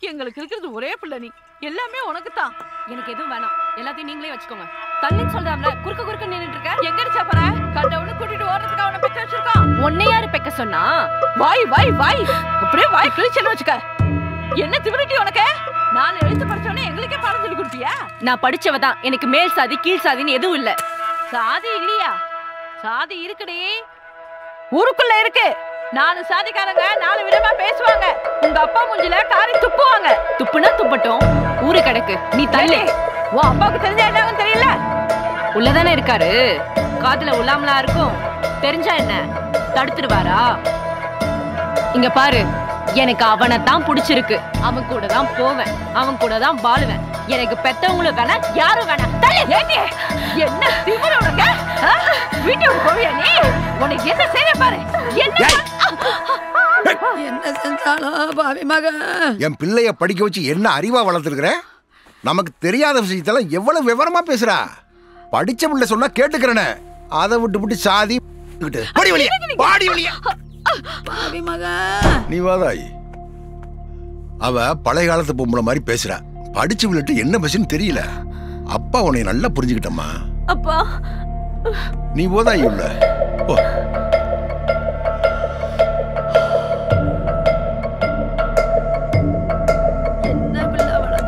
எங்களுக்கு இருக்கிறது ஒரே பிள்ளை நீ, எல்லாமே உனக்கு தான். எனக்கு எதுவும் வேணாம், எல்லாத்தையும் நீங்களே வச்சுக்கோங்க. தள்ளின்னு சொல்றாம்ல, குறுக்க நின்னுட்டு இருக்க. எங்கடி சாப்பற? கண்டவனு கூட்டிட்டு ஓடுறதுக்கு அவனை பெக்க வச்சிருக்கான். உன்னை யாரு பெக்க சொன்னா? வாய் அப்படியே வாய் கிழிச்சேன்னு வச்சுக்க. என்ன திமிருட்டி உனக்கு? நான் எழுத்து படிச்சோன்னே எங்களுக்கே பாடம் சொல்லி கொடுப்பியா? நான் படிச்சவதான், எனக்கு மேல் சாதி கீழ் சாதின்னு எதுவும் இல்ல. சாதி இல்லையா? சாதி இருக்குடி, ஊருக்குள்ள இருக்கு. 4 சாதிக்காரங்க 4 விதமா பேசுவாங்க. உங்க அப்பா மூஞ்சில காரி துப்புவாங்க. துப்புனா துப்பட்டும், ஊரு கிடக்கு, நீ தள்ளு. உன் அப்பாவுக்கு தெரிஞ்சா என்னன்னு தெரியல. உள்ளதானே இருக்காரு, காதுல உள்ளாமலா இருக்கும். தெரிஞ்சா என்ன தடுத்துடுவாரா? இங்க பாரு, எனக்கு அவனை தான் பிடிச்சிருக்கு. அவன் கூட தான் போவேன், அவன் கூட தான் வாழுவேன். எனக்கு பெத்தவங்களும் வேணாம், யாரும் வேணாம். என்ன திமிரு உனக்கு? வீட்டோட போவியா நீ? உனக்கு என்ன செய்ய பாரு. என்ன செஞ்சாலும் பாவி மகன். என் பிள்ளைய படிக்க வச்சு என்ன அறிவா வளர்த்துருக்குற? நமக்கு தெரியாத விஷயத்தெல்லாம் எவ்வளவு விவரமா பேசுறா. படிச்ச பிள்ளை சொன்னா கேட்டுக்கிறேன்னு அதை விட்டு சாதி பாவி மகன். நீ வாதாய். அவ பழைய காலத்து பொம்பளை மாதிரி பேசுறா. படிச்சு விட்டு என்ன பேசுன்னு தெரியல. அப்பா உன்னை நல்லா புரிஞ்சுக்கிட்டம்மா. அப்பா நீ போதாய் உள்ள போ.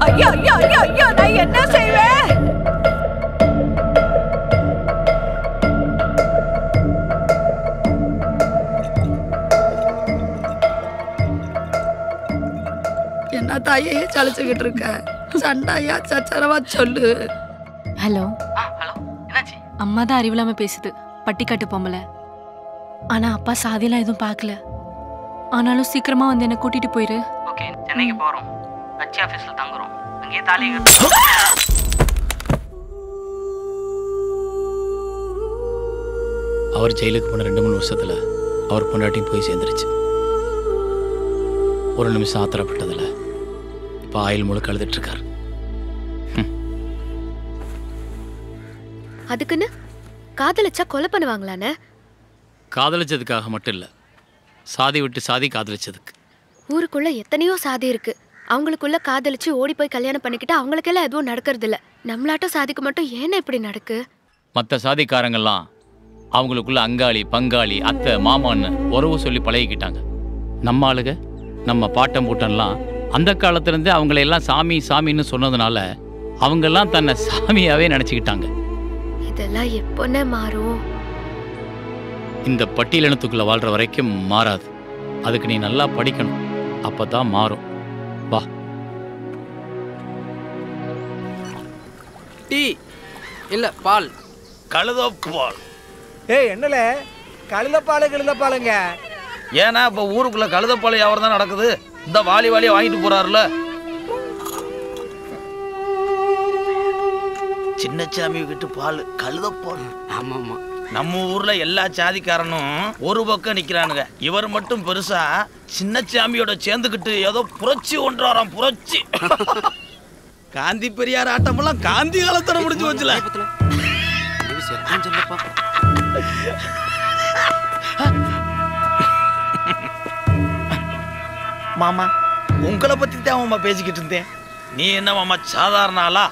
ஐயா ஐயா ஐயா ஐயா, நான் என்ன செய்வேன்? என்ன தாயே சலிச்சுக்கிட்டு இருக்க? சண்டாயா சச்சரவா சொல்லு. ஹலோ. ஹலோ, என்னாச்சு? அம்மா தான் அறிவில்லாம பேசுது, பட்டிக்காட்டு பொம்பளை. ஆனா அப்பா சாதியெல்லாம் எதுவும் பார்க்கல. ஆனாலும் சீக்கிரமா வந்து என்ன கூட்டிட்டு போயிரு. ஓகே, சென்னைக்கு போறோம். கட்சி ஆபீஸ்ல தங்குறோம். அங்கேயே தாலி அவர் ஜெயிலுக்கு போன 2-3 வருஷத்துல அவர் பொண்டாட்டியும் போய் சேர்ந்துருச்சு. ஒரு நிமிஷம் ஆத்திரப்பட்டதில்ல இப்போ ஆயில் முழுக்க அழுதுட்டு இருக்காரு. அதுக்குன்னு காதலிச்சா கொலை பண்ணுவாங்களானே? காதலிச்சதுக்காக மட்டும் இல்லை, சாதி விட்டு சாதி காதலிச்சதுக்கு. ஊருக்குள்ள எத்தனையோ சாதி இருக்கு. அவங்களுக்குள்ள காதலிச்சு ஓடி போய் கல்யாணம் பண்ணிக்கிட்டா அவங்களுக்கெல்லாம் எதுவும் நடக்கிறது இல்ல. நம்மளாட்டம் சாதிக்கு மட்டும் ஏன்னா இப்படி நடக்கு? மற்ற சாதிக்காரங்கெல்லாம் அவங்களுக்குள்ள அங்காளி பங்காளி அத்தை மாமான்னு உறவு சொல்லி பழகிக்கிட்டாங்க. நம்ம ஆளுக நம்ம பாட்டம் பூட்டம்லாம் அந்த காலத்துலேருந்தே அவங்களையெல்லாம் சாமி சாமின்னு சொன்னதுனால அவங்கெல்லாம் தன்னை சாமியாகவே நினச்சிக்கிட்டாங்க. இதெல்லாம் எப்போன்னே மாறும்? இந்த பட்டியலினத்துக்குள்ளே வாழ்கிற வரைக்கும் மாறாது. அதுக்கு நீ நல்லா படிக்கணும், அப்போ தான் மாறும். வா. டீ இல்லை பால். கழுதப்பால். ஏய் என்னல கழுதப்பாலுங்க? ஏன்னா இப்போ ஊருக்குள்ள கழுதப்பால் வியாபாரம் தான் நடக்குது. இந்த வாலியை வாங்கிட்டு போறாருல சின்னச்சாமி வீட்டு பால் கழுதப்பால். ஆமா ஆமா, நம்ம ஊர்ல எல்லா சாதிக்காரனும் ஒரு பக்கம் நிக்கிறானுங்க. இவர் மட்டும் பெருசா சின்னச்சாமியோட சேர்ந்துக்கிட்டு ஏதோ புரட்சி ஒன்றாராம். புரட்சி. காந்தி பெரியார் ஆட்டமெல்லாம் காந்தி காலத்தோட முடிஞ்சு வச்சுல. மாமா உங்களை பத்தி தான் மாமா பேசிக்கிட்டு இருந்தேன். நீ என்ன மாமா சாதாரண ஆளா?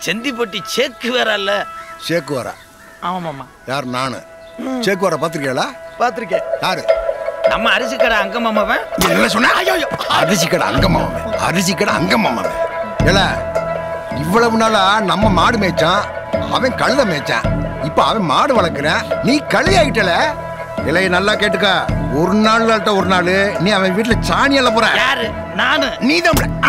செந்திப்பட்டி சேக்கு வேற இல்ல. சேக்கு வரா? ஆமா மாமா. யார்? நானு. சேக்கு வர பாத்திருக்கீங்களா? பாத்திருக்கேன். யாரு? நம்ம அரிசி கடை அங்க மாமாவன். என்ன சொன்ன? அரிசி கடை அங்க மாமாவன். அரிசி கடை அங்க மாமாவன். ஏல இவ்வளவு நாளா நம்ம மாடு மேய்ச்சான், அவன் கழுத மேய்ச்சான். இப்ப அவன் மாடு வளர்க்கிறேன், நீ களி ஆயிட்டல. இலைய நல்லா கேட்டுக்க, ஒரு நாள் ஒரு நாள் நீ அவன் வீட்டுல சாணி அள்ள போற. யாரு? நானு. நீதான் வளர்த்து